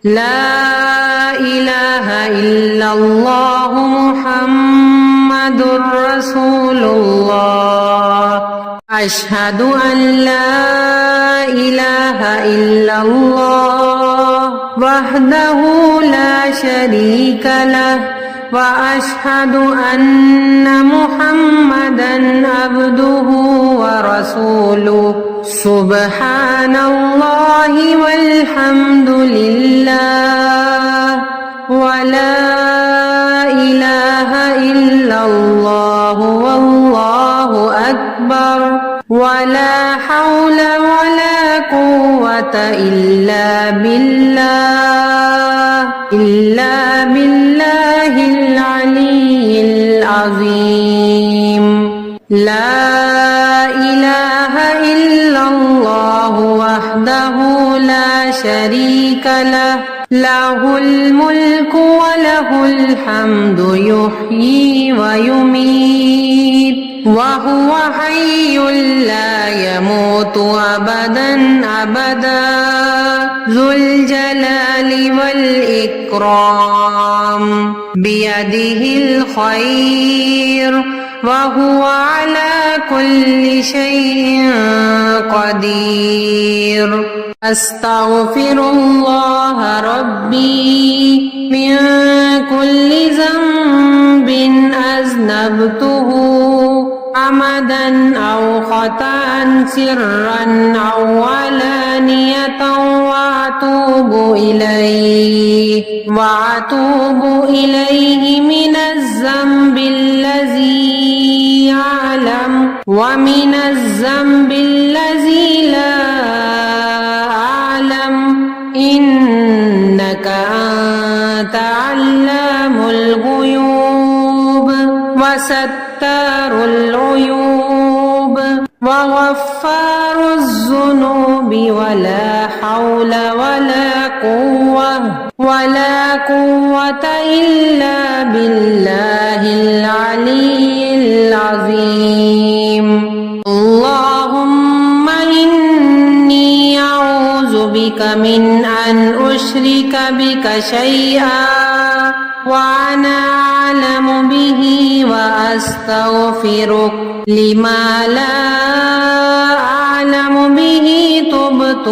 لا إله إلا الله محمد رسول الله أشهد أن لا إله إلا الله وحده لا شريك له وأشهد أن محمدا عبده ورسوله سبحان الله والحمد لله ولا إله إلا الله والله أكبر ولا حول ولا قوة إلا بالله العلي العظيم لا إله إلا الله وحده لا شريك له له الملك وله الحمد يحيي ويميت وهو حي لا يموت أبدا أبدا ذو الجلال والإكرام بيده الخير وهو على كل شيء قدير أستغفر الله ربي من كل ذنب أذنبته عمدا أو خطأ سرا أو علانية وأتوب إليه من الذنب الذي يعلم ومن الذنب الذي لا أعلم إنك أنت علام الغيوب وستار العيوب وغفار الذنوب ولا حول ولا قوة إلا بالله العلي العظيم اللهم إني أعوذ بك من أن أشرك بك شيئا وأنا أعلم به وأستغفرك لما لا أعلم به تبت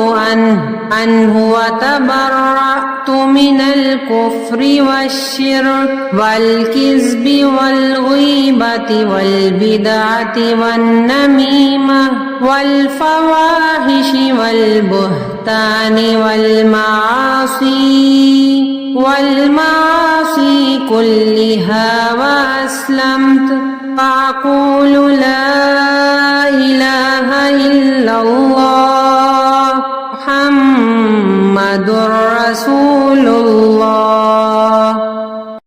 عنه وتبرأت من الكفر والشرك والكذب والغيبة والبدعة والنميمة والفواحش والبهتان والمعاصي كلها وأسلمت فأقول لا إله إلا الله محمد رسول الله